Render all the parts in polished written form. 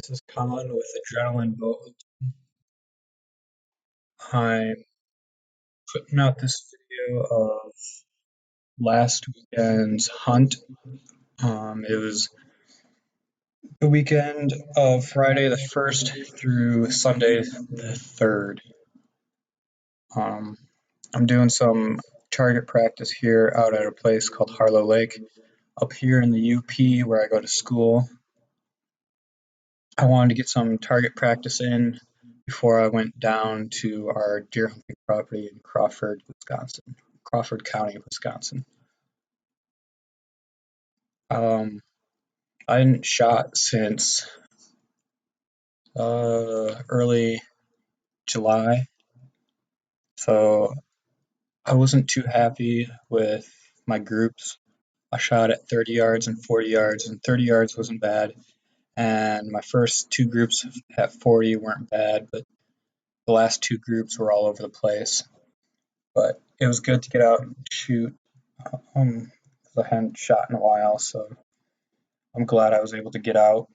This is Colin with Adrenaline Boat. I'm putting out this video of last weekend's hunt. It was the weekend of Friday the 1st through Sunday the 3rd. Um, I'm doing some target practice here out at a place called Harlow Lake up here in the UP where I go to school. I wanted to get some target practice in before I went down to our deer hunting property in Crawford, Wisconsin, Crawford County, Wisconsin. I hadn't shot since early July, so I wasn't too happy with my groups. I shot at 30 yards and 40 yards, and 30 yards wasn't bad. And my first two groups at 40 weren't bad, but the last two groups were all over the place. But it was good to get out and shoot. 'Cause I hadn't shot in a while, so I'm glad I was able to get out.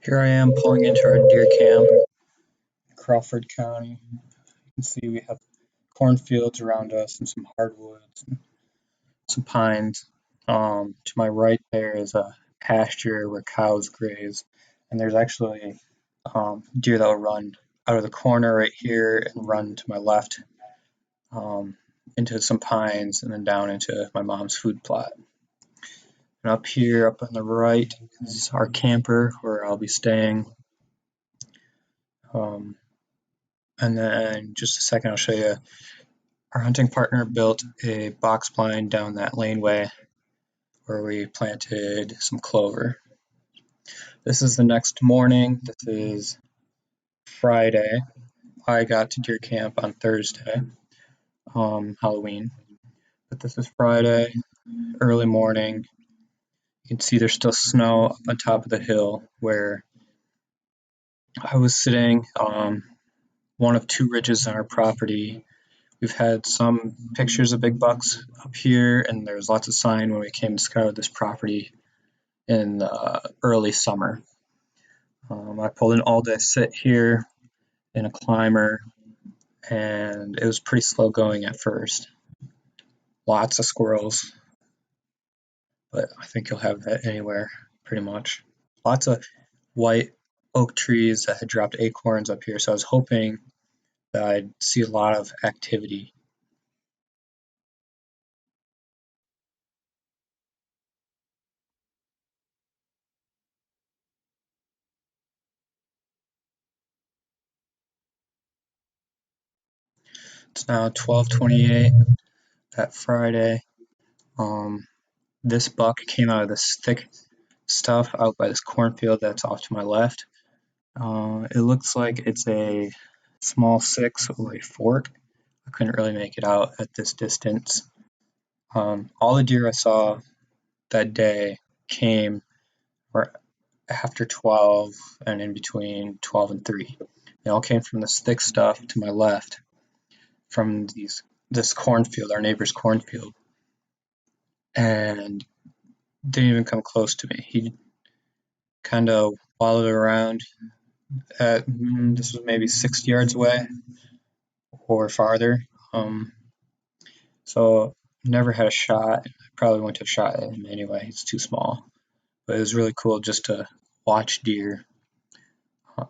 Here I am pulling into our deer camp, Crawford County. You can see we have cornfields around us and some hardwoods and some pines. To my right there is a pasture where cows graze, and there's actually deer that will run out of the corner right here and run to my left into some pines and then down into my mom's food plot. And up here, up on the right, is our camper where I'll be staying. And then in just a second, I'll show you our hunting partner built a box blind down that laneway where we planted some clover. This is the next morning. This is Friday. I got to deer camp on Thursday, Halloween. But this is Friday, early morning. You can see there's still snow up on top of the hill where I was sitting. One of two ridges on our property. We've had some pictures of big bucks up here, and there was lots of sign when we came to scout this property in the early summer. I pulled an all-day sit here in a climber, and it was pretty slow going at first. Lots of squirrels, but I think you'll have that anywhere, pretty much. Lots of white oak trees that had dropped acorns up here, so I was hoping that I'd see a lot of activity. It's now 12:28 that Friday. This buck came out of this thick stuff out by this cornfield that's off to my left. It looks like it's a small six or a fork. I couldn't really make it out at this distance. All the deer I saw that day came after 12 and in between 12 and 3. They all came from this thick stuff to my left from this cornfield, our neighbor's cornfield, and didn't even come close to me. He kind of wallowed around at this was maybe 60 yards away or farther. So never had a shot. I probably wouldn't have shot at him anyway. He's too small. But it was really cool just to watch deer.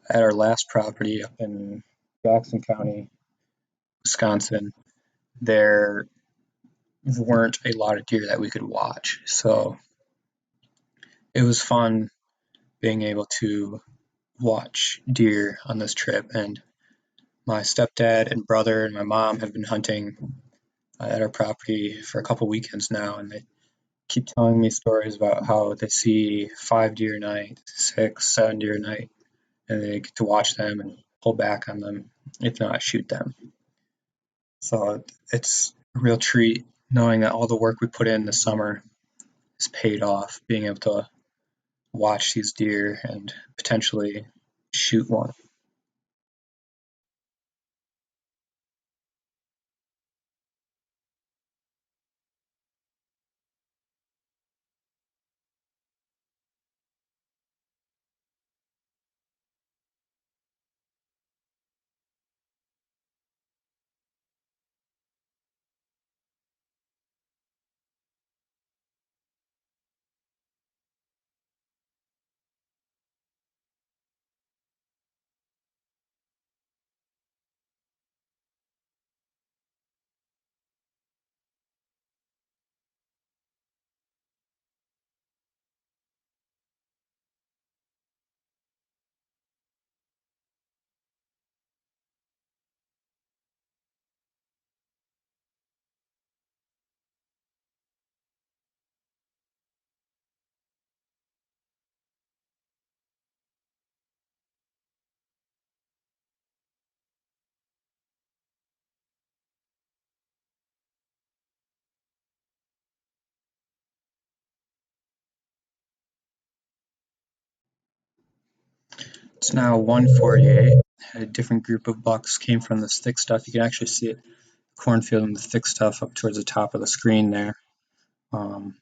At our last property up in Jackson County, Wisconsin, there weren't a lot of deer that we could watch. So it was fun being able to watch deer on this trip, and My stepdad and brother and my mom have been hunting at our property for a couple weekends now, and they keep telling me stories about how they see 5 deer a night, six, 7 deer a night, and they get to watch them and pull back on them, if not shoot them. So it's a real treat knowing that all the work we put in this summer is paid off, being able to watch these deer and potentially shoot one. It's now 1:48. A different group of bucks came from this thick stuff. You can actually see it, cornfield and the thick stuff up towards the top of the screen there. Um,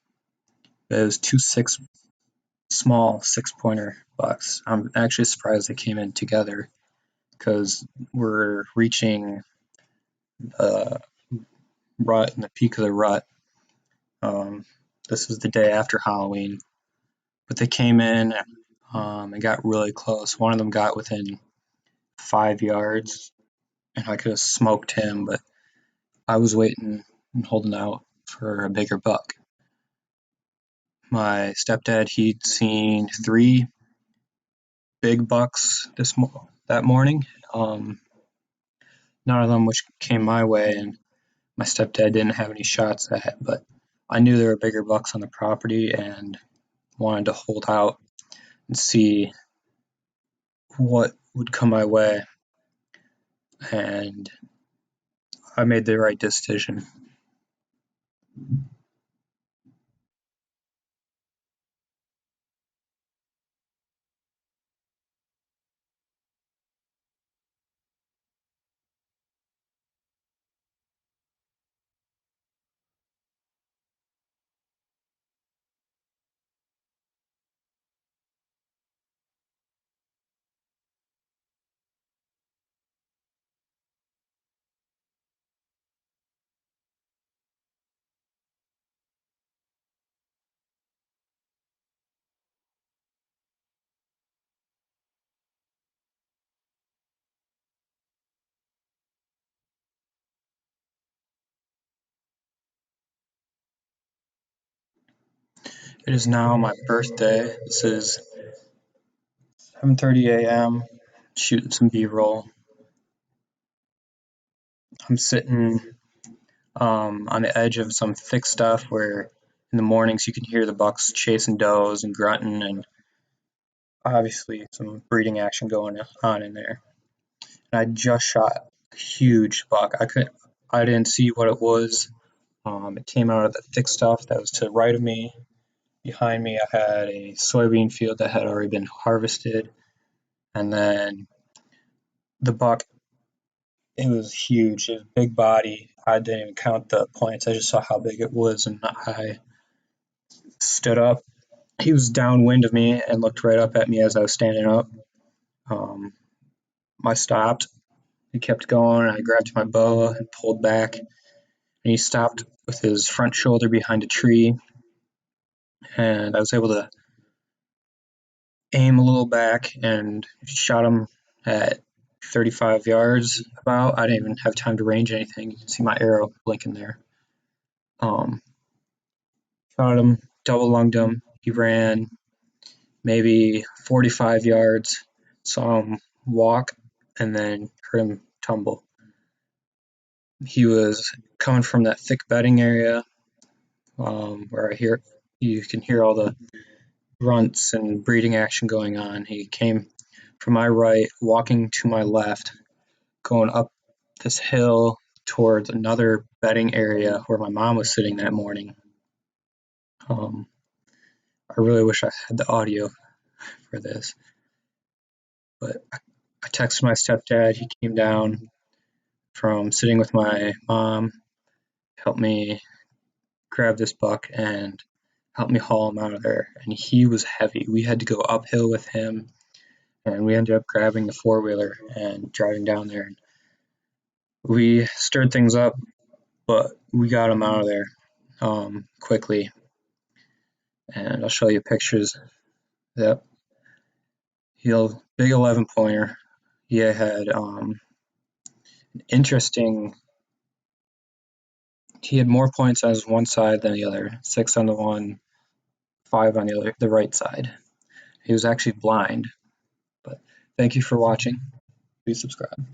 it was two small 6 pointer bucks. I'm actually surprised they came in together because we're reaching the rut and the peak of the rut. Um, this was the day after Halloween, but they came in and got really close. One of them got within 5 yards, and I could have smoked him, but I was waiting and holding out for a bigger buck. My stepdad, he'd seen three big bucks that morning. Um, None of them which came my way, and my stepdad didn't have any shots at, but I knew there were bigger bucks on the property and wanted to hold out and see what would come my way, and I made the right decision. It is now my birthday. This is 7:30 a.m. Shooting some B-roll. I'm sitting on the edge of some thick stuff where in the mornings you can hear the bucks chasing does and grunting, and obviously some breeding action going on in there. And I just shot a huge buck. I didn't see what it was. It came out of the thick stuff that was to the right of me. Behind me, I had a soybean field that had already been harvested, and then the buck, it was huge. It was a big body. I didn't even count the points. I just saw how big it was, and I stood up. He was downwind of me and looked right up at me as I was standing up. Um, I stopped. He kept going. I grabbed my bow and pulled back, and he stopped with his front shoulder behind a tree, and I was able to aim a little back and shot him at 35 yards about. I didn't even have time to range anything. You can see my arrow blinking there. Um, Shot him, double lunged him. He ran maybe 45 yards, saw him walk, and then heard him tumble. He was coming from that thick bedding area, where you can hear all the grunts and breeding action going on. He came from my right, walking to my left, going up this hill towards another bedding area where my mom was sitting that morning. Um, I really wish I had the audio for this, but I texted my stepdad. He came down from sitting with my mom, helped me grab this buck, and helped me haul him out of there. And he was heavy. We had to go uphill with him, and we ended up grabbing the four-wheeler and driving down there. We stirred things up, but we got him out of there quickly. And I'll show you pictures. Yep, big 11 pointer. He had interesting. He had more points on his one side than the other. 6 on the one, 5 on the right side. He was actually blind. But thank you for watching. Please subscribe.